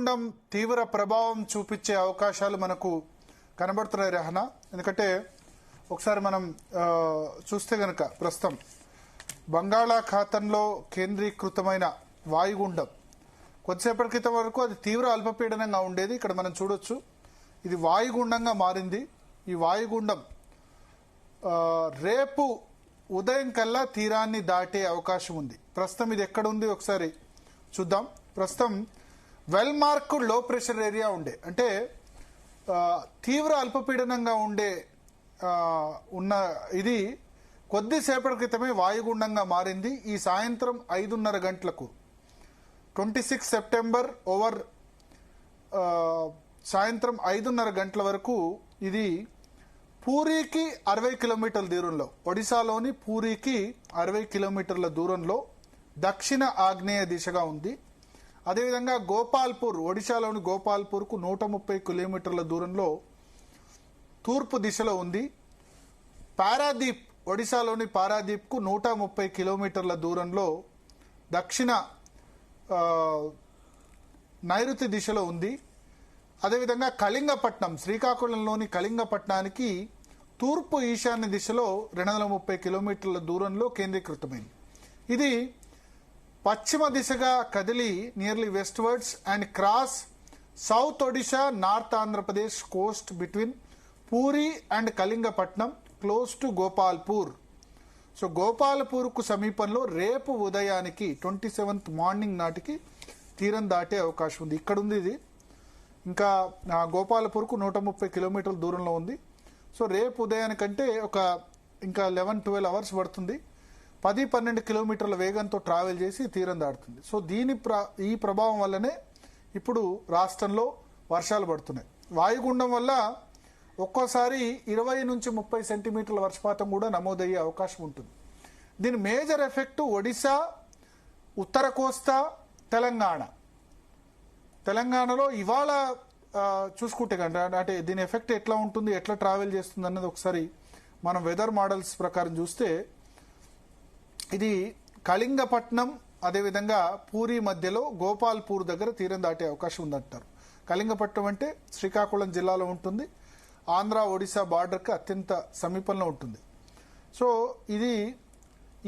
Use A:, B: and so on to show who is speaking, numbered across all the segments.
A: వాయుగుండం తీవ్ర ప్రభావం చూపించే అవకాశాలు మనకు కనబడుతున్నాయి రహనా. ఎందుకంటే ఒకసారి మనం చూస్తే గనక ప్రస్తుతం బంగాళాఖాతంలో కేంద్రీకృతమైన వాయుగుండం కొద్దిసేపటి క్రితం వరకు అది తీవ్ర అల్పపీడనంగా ఉండేది. ఇక్కడ మనం చూడొచ్చు ఇది వాయుగుండంగా మారింది. ఈ వాయుగుండం రేపు ఉదయం కల్లా తీరాన్ని దాటే అవకాశం ఉంది. ప్రస్తుతం ఇది ఎక్కడ ఉంది ఒకసారి చూద్దాం. ప్రస్తుతం వెల్ మార్క్డ్ లో ప్రెషర్ ఏరియా ఉండే, అంటే తీవ్ర అల్పపీడనంగా ఉండే ఉన్న ఇది కొద్దిసేపటి క్రితమే వాయుగుండంగా మారింది. ఈ సాయంత్రం 5:30 గంటలకు 26 సెప్టెంబర్ ఓవర్ సాయంత్రం 5:30 గంటల వరకు ఇది పూరికి 60 కిలోమీటర్ల దూరంలో, ఒడిశాలోని పూరికి 60 కిలోమీటర్ల దూరంలో దక్షిణ ఆగ్నేయ దిశగా ఉంది. అదేవిధంగా గోపాల్పూర్, ఒడిశాలోని గోపాల్పూర్కు 130 కిలోమీటర్ల దూరంలో తూర్పు దిశలో ఉంది. పారాదీప్, ఒడిశాలోని పారాదీప్కు 130 కిలోమీటర్ల దూరంలో దక్షిణ నైరుతి దిశలో ఉంది. అదేవిధంగా కళింగపట్నం, శ్రీకాకుళంలోని కళింగపట్నానికి తూర్పు ఈశాన్య దిశలో 230 కిలోమీటర్ల దూరంలో కేంద్రీకృతమైంది. ఇది పశ్చిమ దిశగా కదిలి nearly westwards and cross south Odisha, north Andhra Pradesh coast between Puri and Kalingapatnam close to Gopalpur. So గోపాల్పూర్కు సమీపంలో రేపు ఉదయానికి 27th మార్నింగ్ నాటికి తీరం దాటే అవకాశం ఉంది. ఇక్కడ ఉంది ఇది, ఇంకా గోపాలపూర్కు 130 కిలోమీటర్ల దూరంలో ఉంది. సో రేపు ఉదయానికంటే ఒక ఇంకా 11-12 అవర్స్ పడుతుంది. 10-12 కిలోమీటర్ల వేగంతో ట్రావెల్ చేసి తీరం దాటుతుంది. సో ఈ ప్రభావం వల్లనే ఇప్పుడు రాష్ట్రంలో వర్షాలు పడుతున్నాయి. వాయుగుండం వల్ల ఒక్కోసారి 20 నుంచి 30 సెంటీమీటర్ల వర్షపాతం కూడా నమోదయ్యే అవకాశం ఉంటుంది. దీని మేజర్ ఎఫెక్ట్ ఒడిశా, ఉత్తర కోస్తా, తెలంగాణలో ఇవాళ చూసుకుంటే కంటే అంటే దీని ఎఫెక్ట్ ఎట్లా ఉంటుంది, ఎట్లా ట్రావెల్ చేస్తుంది అన్నది ఒకసారి మనం వెదర్ మోడల్స్ ప్రకారం చూస్తే ఇది కళింగపట్నం అదేవిధంగా పూరి మధ్యలో గోపాల్పూర్ దగ్గర తీరం దాటే అవకాశం ఉందంటారు. కళింగపట్నం అంటే శ్రీకాకుళం జిల్లాలో ఉంటుంది, ఆంధ్ర ఒడిశా బార్డర్కి అత్యంత సమీపంలో ఉంటుంది. సో ఇది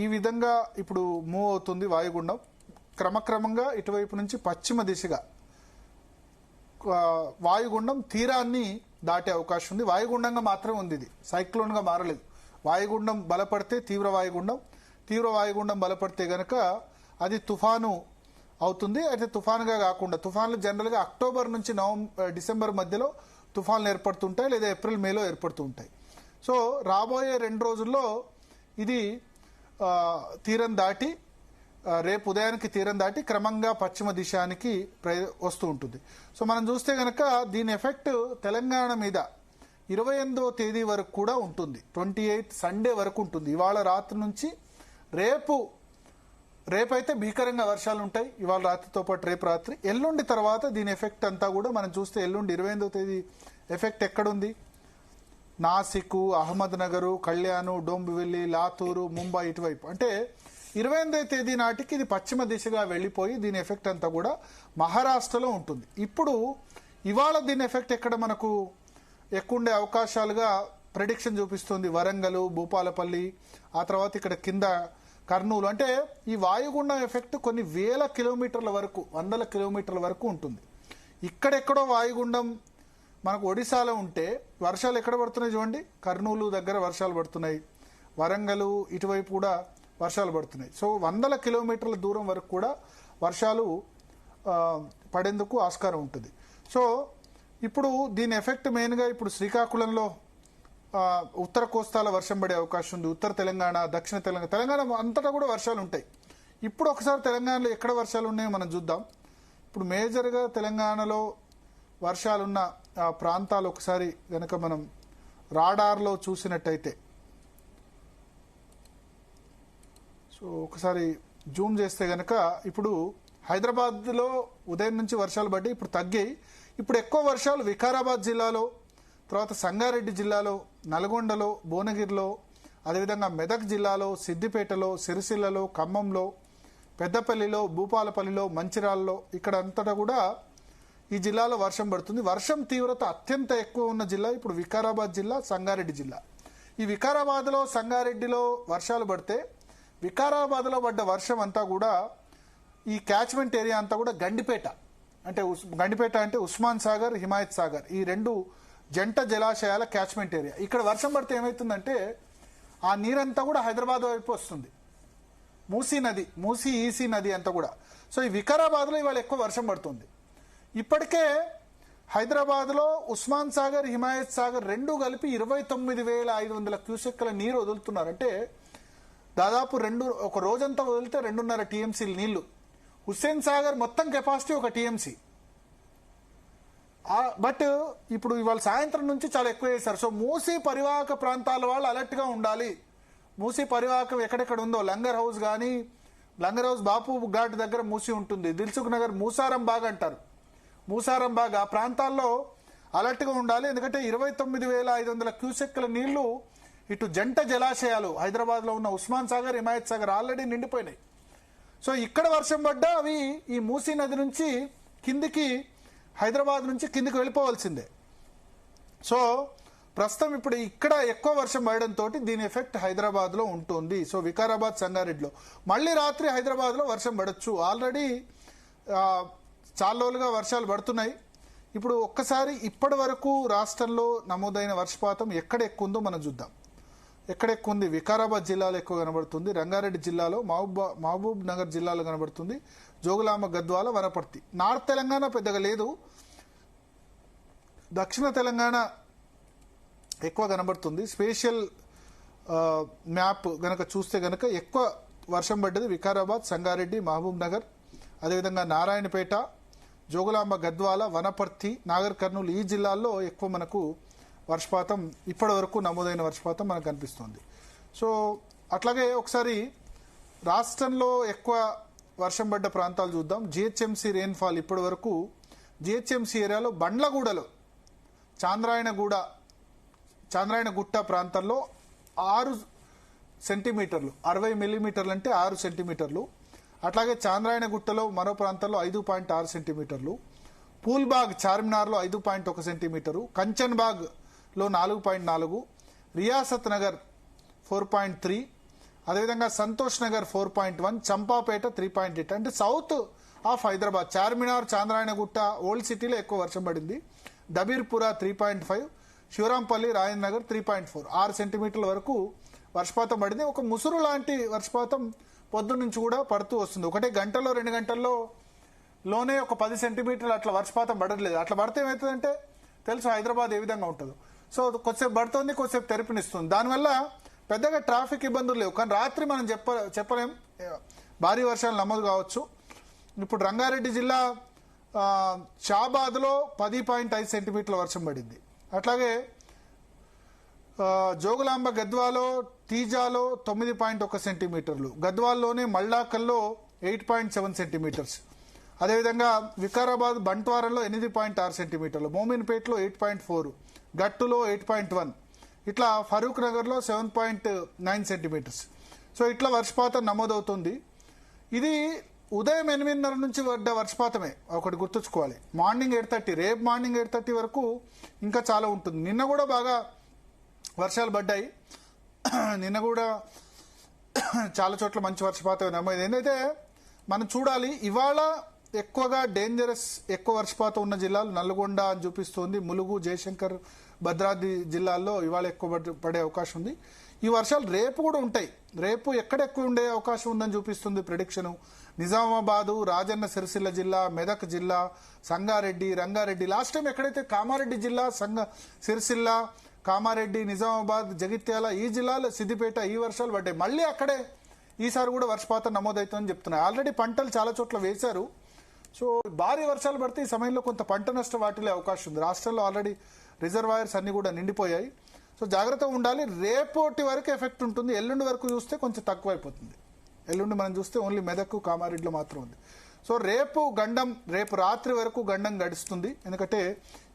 A: ఈ విధంగా ఇప్పుడు మూవ్ అవుతుంది వాయుగుండం. క్రమక్రమంగా ఇటువైపు నుంచి పశ్చిమ దిశగా వాయుగుండం తీరాన్ని దాటే అవకాశం ఉంది. వాయుగుండంగా మాత్రమే ఉంది, ఇది సైక్లోన్గా మారలేదు. వాయుగుండం బలపడితే తీవ్ర వాయుగుండం బలపడితే గనక అది తుఫాను అవుతుంది. అయితే తుఫానుగా కాకుండా, తుఫాన్లు జనరల్గా అక్టోబర్ నుంచి డిసెంబర్ మధ్యలో తుఫాన్లు ఏర్పడుతుంటాయి, లేదా ఏప్రిల్ మేలో ఏర్పడుతూ ఉంటాయి. సో రాబోయే 2 రోజుల్లో ఇది తీరం దాటి రేపు ఉదయానికి తీరం దాటి క్రమంగా పశ్చిమ దిశానికి వస్తూ ఉంటుంది. సో మనం చూస్తే గనక దీని ఎఫెక్ట్ తెలంగాణ మీద 28వ తేదీ వరకు కూడా ఉంటుంది. 28 సండే వరకు ఉంటుంది. ఇవాళ రాత్రి నుంచి రేపైతే భీకరంగా వర్షాలు ఉంటాయి. ఇవాళ రాత్రితో పాటు రేపు రాత్రి, ఎల్లుండి తర్వాత దీని ఎఫెక్ట్ అంతా కూడా మనం చూస్తే ఎల్లుండి 28వ తేదీ ఎఫెక్ట్ ఎక్కడుంది? నాసిక్, అహ్మద్ నగర్, కళ్యాణ్, డోంబివిల్లి, లాతూరు, ముంబై ఇటువైపు. అంటే 28వ తేదీ నాటికి ఇది పశ్చిమ దిశగా వెళ్ళిపోయి దీని ఎఫెక్ట్ అంతా కూడా మహారాష్ట్రలో ఉంటుంది. ఇప్పుడు ఇవాళ దీని ఎఫెక్ట్ ఎక్కడ మనకు ఎక్కువ ఉండే అవకాశాలుగా ప్రెడిక్షన్ చూపిస్తుంది. వరంగల్, భూపాలపల్లి, ఆ తర్వాత ఇక్కడ కింద కర్నూలు. అంటే ఈ వాయుగుండం ఎఫెక్ట్ కొన్ని వేల కిలోమీటర్ల వరకు, 100 కిలోమీటర్ల వరకు ఉంటుంది. ఇక్కడెక్కడో వాయుగుండం మనకు ఒడిశాలో ఉంటే వర్షాలు ఎక్కడ పడుతున్నాయి చూడండి. కర్నూలు దగ్గర వర్షాలు పడుతున్నాయి, వరంగల్ ఇటువైపు కూడా వర్షాలు పడుతున్నాయి. సో 100 కిలోమీటర్ల దూరం వరకు కూడా వర్షాలు పడేందుకు ఆస్కారం ఉంటుంది. సో ఇప్పుడు దీని ఎఫెక్ట్ మెయిన్గా ఇప్పుడు శ్రీకాకుళంలో ఉత్తర కోస్తాల వర్షం పడే అవకాశం ఉంది. ఉత్తర తెలంగాణ, దక్షిణ తెలంగాణ అంతటా కూడా వర్షాలు ఉంటాయి. ఇప్పుడు ఒకసారి తెలంగాణలో ఎక్కడ వర్షాలు ఉన్నాయో మనం చూద్దాం. ఇప్పుడు మేజర్గా తెలంగాణలో వర్షాలున్న ప్రాంతాలు ఒకసారి కనుక మనం రాడార్లో చూసినట్టయితే, సో ఒకసారి జూమ్ చేస్తే గనక ఇప్పుడు హైదరాబాద్లో ఉదయం నుంచి వర్షాలు పడ్డాయి, ఇప్పుడు తగ్గాయి. ఇప్పుడు ఎక్కువ వర్షాలు వికారాబాద్ జిల్లాలో, తర్వాత సంగారెడ్డి జిల్లాలో, నల్గొండలో, భువనగిరిలో, అదేవిధంగా మెదక్ జిల్లాలో, సిద్దిపేటలో, సిరిసిల్లలో, ఖమ్మంలో, పెద్దపల్లిలో, భూపాలపల్లిలో, మంచిర్యాలలో, ఇక్కడ అంతటా కూడా ఈ జిల్లాలో వర్షం పడుతుంది. వర్షం తీవ్రత అత్యంత ఎక్కువ ఉన్న జిల్లా ఇప్పుడు వికారాబాద్ జిల్లా, సంగారెడ్డి జిల్లా. ఈ వికారాబాద్లో, సంగారెడ్డిలో వర్షాలు పడితే వికారాబాద్లో పడ్డ వర్షం అంతా కూడా ఈ క్యాచ్మెంట్ ఏరియా అంతా కూడా గండిపేట అంటే ఉస్మాన్ సాగర్, హిమాయత్ సాగర్ ఈ రెండు జంట జలాశయాల క్యాచ్మెంట్ ఏరియా. ఇక్కడ వర్షం పడితే ఏమవుతుందంటే ఆ నీరంతా కూడా హైదరాబాద్ వైపు వస్తుంది. మూసీ ఈసీ నది అంతా కూడా. సో ఈ వికారాబాద్లో ఇవాళ ఎక్కువ వర్షం పడుతుంది. ఇప్పటికే హైదరాబాద్లో ఉస్మాన్ సాగర్, హిమాయత్ సాగర్ రెండు కలిపి 29,500 క్యూసెక్ల నీరు వదులుతున్నారు. అంటే దాదాపు ఒక రోజంతా వదిలితే 2.5 టీఎంసీలు నీళ్లు. హుస్సేన్ సాగర్ మొత్తం కెపాసిటీ 1 టీఎంసీ. బట్ ఇప్పుడు ఇవాళ సాయంత్రం నుంచి చాలా ఎక్కువ చేశారు. సో మూసీ పరివాహక ప్రాంతాల వాళ్ళు అలర్ట్గా ఉండాలి. మూసీ పరివాహకం ఎక్కడెక్కడ ఉందో లంగర్ హౌస్ కానీ, లంగర్ హౌస్ బాపు ఘాట్ దగ్గర మూసి ఉంటుంది, దిల్సుఖ్ నగర్ మూసారం బాగ్ అంటారు, మూసారం బాగ్ ఆ ప్రాంతాల్లో అలర్ట్గా ఉండాలి. ఎందుకంటే 29,500 క్యూసెక్ల నీళ్లు ఇటు జంట జలాశయాలు హైదరాబాద్లో ఉన్న ఉస్మాన్ సాగర్, హిమాయత్ సాగర్ ఆల్రెడీ నిండిపోయినాయి. సో ఇక్కడ వర్షం పడ్డా అవి ఈ మూసీ నది నుంచి కిందికి, హైదరాబాద్ నుంచి కిందికి వెళ్ళిపోవాల్సిందే. సో ప్రస్తుతం ఇప్పుడు ఇక్కడ ఎక్కువ వర్షం పడడంతో దీని ఎఫెక్ట్ హైదరాబాద్లో ఉంటుంది. సో వికారాబాద్, సంగారెడ్డిలో మళ్ళీ రాత్రి హైదరాబాద్లో వర్షం పడవచ్చు. ఆల్రెడీ చాలా రోజులుగా వర్షాలు పడుతున్నాయి. ఇప్పుడు ఒక్కసారి ఇప్పటి వరకు రాష్ట్రంలో నమోదైన వర్షపాతం ఎక్కడ ఎక్కువ ఉందో మనం చూద్దాం. ఎక్కడ ఎక్కువ ఉంది? వికారాబాద్ జిల్లాలో ఎక్కువ కనబడుతుంది, రంగారెడ్డి జిల్లాలో, మహబూబ్ నగర్ జిల్లాలో కనబడుతుంది, జోగులాంబ, గద్వాల, వనపర్తి. నార్త్ తెలంగాణ పెద్దగా లేదు, దక్షిణ తెలంగాణ ఎక్కువ కనబడుతుంది. స్పేషియల్ మ్యాప్ గనక చూస్తే గనక ఎక్కువ వర్షం పడ్డది వికారాబాద్, సంగారెడ్డి, మహబూబ్ నగర్, అదేవిధంగా నారాయణపేట, జోగులాంబ, గద్వాల, వనపర్తి, నాగర్ కర్నూలు ఈ జిల్లాల్లో ఎక్కువ మనకు వర్షపాతం, ఇప్పటి వరకు నమోదైన వర్షపాతం మనకు కనిపిస్తుంది. సో అట్లాగే ఒకసారి రాష్ట్రంలో ఎక్కువ వర్షం పడ్డ ప్రాంతాలు చూద్దాం. జిహెచ్ఎంసీ రెయిన్ఫాల్ ఇప్పటి వరకు జిహెచ్ఎంసీ ఏరియాలో బండ్లగూడలో, చాంద్రాయణగుట్ట ప్రాంతాల్లో 6 సెంటీమీటర్లు, 60 మిల్లీమీటర్లు అంటే 6 సెంటీమీటర్లు. అట్లాగే చాంద్రాయణగుట్టలో మరో ప్రాంతాల్లో 5.6 సెంటీమీటర్లు, పూల్బాగ్ చార్మినార్లో 5.1 సెంటీమీటరు, కంచన్బాగ్లో 4.4, రియాసత్ నగర్ 4.3, అదేవిధంగా సంతోష్ నగర్ 4.1, చంపాపేట 3.8. అంటే south of Hyderabad, Charminar, Chandrayangutta, old సిటీలో ఎక్కువ వర్షం పడింది. దబీర్పుర 3.5, శివరాంపల్లి, రాజేంద్ర నగర్ 3.4, 6 సెంటీమీటర్ల వరకు వర్షపాతం పడింది. ఒక ముసురు లాంటి వర్షపాతం పొద్దు నుంచి కూడా పడుతూ వస్తుంది. ఒకటే గంటలో 2 గంటల్లోనే ఒక 10 సెంటీమీటర్లు అట్లా వర్షపాతం పడట్లేదు. అట్లా పడితే ఏమవుతుందంటే తెలుసు హైదరాబాద్ ఏ విధంగా ఉంటుందో. సో కొద్దిసేపు పడుతుంది, కొద్దిసేపు తెరిపినిస్తుంది. దానివల్ల పెద్దగా ట్రాఫిక్ ఇబ్బందులు లేవు. కానీ రాత్రి మనం చెప్పలేం, భారీ వర్షాలు నమోదు కావచ్చు. ఇప్పుడు రంగారెడ్డి జిల్లా షాబాద్లో 10.5 సెంటీమీటర్ల వర్షం పడింది. అట్లాగే జోగులాంబ, గద్వాలో, తీజాలో 9.1 సెంటీమీటర్లు, గద్వాల్లోనే మల్లాకల్లో 8.7 సెంటీమీటర్స్, అదేవిధంగా వికారాబాద్ బంట్వారంలో 8.6 సెంటీమీటర్లు, మోమిన్పేట్లో 8.4, గట్టులో 8.1, ఇట్లా ఫరూక్ నగర్లో 7.9 సెంటీమీటర్స్. సో ఇట్లా వర్షపాతం నమోదవుతుంది. ఇది ఉదయం 8:30 నుంచి పడ్డ వర్షపాతమే, ఒకటి గుర్తుంచుకోవాలి. మార్నింగ్ 8:30, రేపు మార్నింగ్ 8:30 వరకు ఇంకా చాలా ఉంటుంది. నిన్న కూడా బాగా వర్షాలు పడ్డాయి, నిన్న కూడా చాలా చోట్ల మంచి వర్షపాతం నమోదు. ఏంటంటే మనం చూడాలి, ఇవాళ ఎక్కువగా డేంజరస్, ఎక్కువ వర్షపాతం ఉన్న జిల్లాలు నల్గొండ అని చూపిస్తుంది, ములుగు, జయశంకర్, భద్రాద్రి జిల్లాల్లో ఇవాళ ఎక్కువ పడే అవకాశం ఉంది. ఈ వర్షాలు రేపు కూడా ఉంటాయి. రేపు ఎక్కడ ఎక్కువ ఉండే అవకాశం ఉందని చూపిస్తుంది ప్రెడిక్షను. నిజామాబాదు, రాజన్న సిరిసిల్ల జిల్లా, మెదక్ జిల్లా, సంగారెడ్డి, రంగారెడ్డి, లాస్ట్ టైం ఎక్కడైతే కామారెడ్డి జిల్లా, సిరిసిల్ల, కామారెడ్డి, నిజామాబాద్, జగిత్యాల ఈ జిల్లాలో, సిద్దిపేట ఈ వర్షాలు పడ్డాయి. మళ్ళీ అక్కడే ఈసారి కూడా వర్షపాతం నమోదవుతుందని చెప్తున్నాయి. ఆల్రెడీ పంటలు చాలా చోట్ల వేశారు. సో భారీ వర్షాలు పడితే ఈ సమయంలో కొంత పంట నష్టం వాటిల్లే అవకాశం ఉంది. రాష్ట్రంలో ఆల్రెడీ రిజర్వాయర్స్ అన్ని కూడా నిండిపోయాయి. సో జాగ్రత్తగా ఉండాలి. రేపటి వరకు ఎఫెక్ట్ ఉంటుంది, ఎల్లుండి వరకు చూస్తే కొంచెం తక్కువైపోతుంది. ఎల్లుండి మనం చూస్తే ఓన్లీ మెదక్, కామారెడ్డిలో మాత్రం ఉంది. సో రేపు రాత్రి వరకు గండం గడుస్తుంది. ఎందుకంటే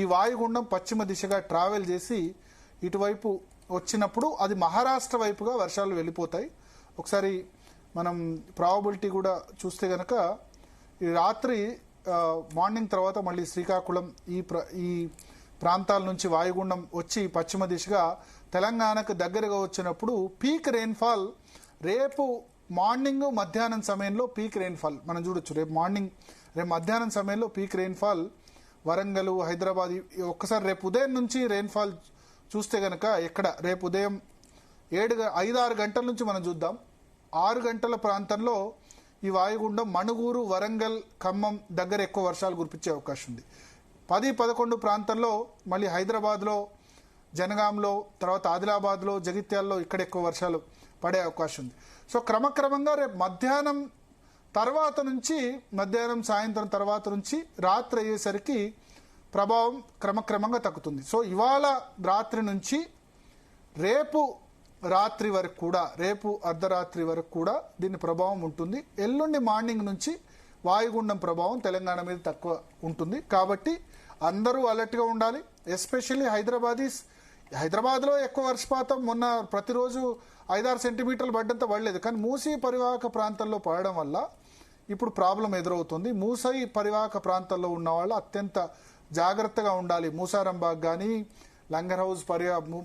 A: ఈ వాయుగుండం పశ్చిమ దిశగా ట్రావెల్ చేసి ఇటువైపు వచ్చినప్పుడు అది మహారాష్ట్ర వైపుగా వర్షాలు వెళ్ళిపోతాయి. ఒకసారి మనం ప్రాబబిలిటీ కూడా చూస్తే గనక ఈ రాత్రి మార్నింగ్ తర్వాత మళ్ళీ శ్రీకాకుళం ఈ ప్రాంతాల నుంచి వాయుగుండం వచ్చి పశ్చిమ దిశగా తెలంగాణకు దగ్గరగా వచ్చినప్పుడు పీక్ రెయిన్ఫాల్ రేపు మార్నింగ్ మధ్యాహ్నం సమయంలో పీక్ రెయిన్ఫాల్ మనం చూడొచ్చు. రేపు మధ్యాహ్నం సమయంలో పీక్ రెయిన్ఫాల్ వరంగల్, హైదరాబాద్ ఒక్కసారి రేపు ఉదయం నుంచి రెయిన్ఫాల్ చూస్తే గనక ఎక్కడ రేపు ఉదయం 5-6 గంటల నుంచి మనం చూద్దాం. 6 గంటల ప్రాంతంలో ఈ వాయుగుండం మణుగూరు, వరంగల్, ఖమ్మం దగ్గర ఎక్కువ వర్షాలు కురిపించే అవకాశం ఉంది. 10-11 ప్రాంతంలో మళ్ళీ హైదరాబాద్లో, జనగాంలో, తర్వాత ఆదిలాబాద్లో, జగిత్యాల్లో ఇక్కడ ఎక్కువ వర్షాలు పడే అవకాశం ఉంది. సో క్రమక్రమంగా రేపు మధ్యాహ్నం సాయంత్రం తర్వాత నుంచి రాత్రి అయ్యేసరికి ప్రభావం క్రమక్రమంగా తగ్గుతుంది. సో ఇవాళ రాత్రి నుంచి రేపు రాత్రి వరకు కూడా, రేపు అర్ధరాత్రి వరకు కూడా దీని ప్రభావం ఉంటుంది. ఎల్లుండి మార్నింగ్ నుంచి వాయుగుండం ప్రభావం తెలంగాణ మీద తక్కువ ఉంటుంది. కాబట్టి అందరూ అలర్ట్గా ఉండాలి. ఎస్పెషల్లీ హైదరాబాద్లో ఎక్కువ వర్షపాతం మొన్న ప్రతిరోజు 5-6 సెంటీమీటర్లు పడ్డంత పడలేదు. కానీ మూసీ పరివాహక ప్రాంతాల్లో పడడం వల్ల ఇప్పుడు ప్రాబ్లం ఎదురవుతుంది. మూసీ పరివాహక ప్రాంతాల్లో ఉన్న వాళ్ళు అత్యంత జాగ్రత్తగా ఉండాలి. మూసారంబాగ్ కానీ, లంగర్ హౌస్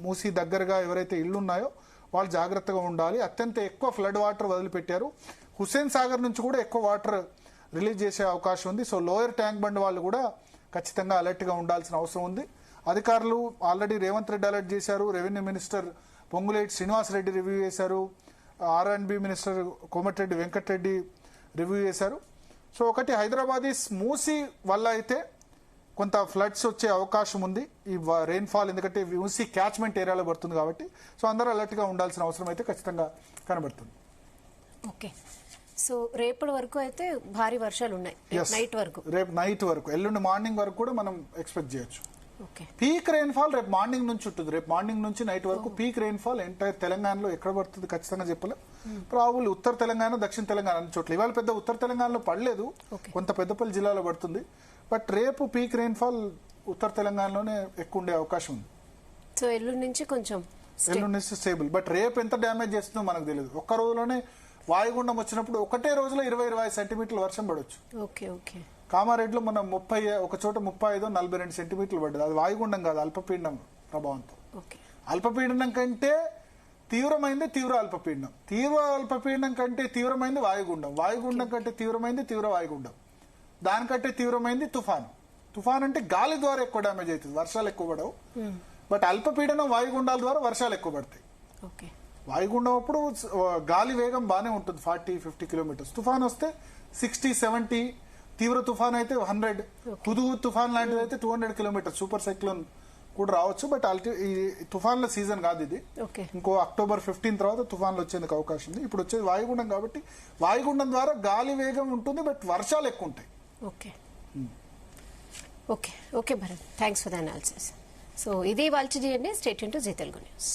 A: మూసీ దగ్గరగా ఎవరైతే ఇళ్లు ఉన్నాయో వాళ్ళు జాగ్రత్తగా ఉండాలి. అత్యంత ఎక్కువ ఫ్లడ్ వాటర్ వదిలిపెట్టారు. హుస్సేన్ సాగర్ నుంచి కూడా ఎక్కువ వాటర్ రిలీజ్ చేసే అవకాశం ఉంది. సో లోయర్ ట్యాంక్ బండ్ వాళ్ళు కూడా ఖచ్చితంగా అలర్ట్గా ఉండాల్సిన అవసరం ఉంది. అధికారులు ఆల్రెడీ రేవంత్ రెడ్డి అలర్ట్ చేశారు. Revenue minister Ponguleti Srinivasa Reddy review చేశారు. R&B minister Komatireddy Venkata Reddy review చేశారు. సో ఒకటి హైదరాబాదీస్ మూసీ వల్ల అయితే కొంత ఫ్లడ్స్ వచ్చే అవకాశం ఉంది ఈ రెయిన్ఫాల్, ఎందుకంటే మూసీ క్యాచ్మెంట్ ఏరియాలో పడుతుంది కాబట్టి. సో అందరూ అలర్ట్గా ఉండాల్సిన అవసరం అయితే ఖచ్చితంగా కనబడుతుంది.
B: ఓకే, సో రేపటి వరకు అయితే భారీ వర్షాలు ఉన్నాయి. రేపు నైట్ వరకు
A: ఎల్లుండి మార్నింగ్ వరకు కూడా మనం ఎక్స్పెక్ట్ చేయొచ్చు. పీక్ రెయిన్ఫాల్ రేపు మార్నింగ్ నుంచి ఉంటుంది. రేపు మార్నింగ్ నుంచి నైట్ వరకు పీక్ రెయిన్ఫాల్ ఎంటైర్ తెలంగాణలో ఎక్కడ పడుతుంది ఖచ్చితంగా చెప్పలేం. ప్రాబుల్ ఉత్తర తెలంగాణ, దక్షిణ తెలంగాణ అన్ని చోట్ల. ఇవాళ పెద్ద ఉత్తర తెలంగాణలో పడలేదు, కొంత పెద్దపల్లి జిల్లాలో పడుతుంది. బట్ రేపు పీక్ రెయిన్ఫాల్ ఉత్తర తెలంగాణలోనే ఎక్కువ ఉండే అవకాశం ఉంది.
B: సో ఎల్లుండి నుంచి
A: స్టేబుల్. బట్ రేపు ఎంత డ్యామేజ్ చేస్తుందో మనకు తెలియదు. ఒక్క రోజులోనే వాయుగుండం వచ్చినప్పుడు ఒకటే రోజులో 20-25 సెంటీమీటర్ల వర్షం పడవచ్చు. కామారెడ్డిలో మన 35-42 సెంటీమీటర్లు పడ్డది. అది వాయుగుండం కాదు, అల్పపీడనం ప్రభావంతో. అల్పపీడనం కంటే తీవ్రమైంది తీవ్ర అల్పపీడనం, తీవ్ర అల్పపీడనం కంటే తీవ్రమైంది వాయుగుండం, వాయుగుండం కంటే తీవ్రమైంది తీవ్ర వాయుగుండం, దానికంటే తీవ్రమైంది తుఫాను. తుఫాన్ అంటే గాలి ద్వారా ఎక్కువ డ్యామేజ్ అవుతుంది, వర్షాలు ఎక్కువ పడవు. బట్ అల్పపీడనం వాయుగుండాల ద్వారా వర్షాలు ఎక్కువ పడతాయి. వాయుగుండం అప్పుడు గాలి వేగం బాగానే ఉంటుంది, 40-50 కిలోమీటర్స్. తుఫాన్ వస్తే 60-70, తీవ్ర తుఫాన్ అయితే 100, హుదూద్ తుఫాన్ లాంటిది అయితే 200 కిలోమీటర్స్, సూపర్ సైక్లోన్ కూడా రావచ్చు. బట్ ఈ తుఫాన్ల సీజన్ కాదు ఇది. ఇంకో October 15 తర్వాత తుఫాన్లు వచ్చేందుకు అవకాశం ఉంది. ఇప్పుడు వచ్చేది వాయుగుండం కాబట్టి వాయుగుండం ద్వారా గాలి వేగం ఉంటుంది, బట్ వర్షాలు ఎక్కువ ఉంటాయి.
B: Okay Bharat, thanks for the analysis. So ఇది వాళ్ళ stay tuned to Zee Telugu news.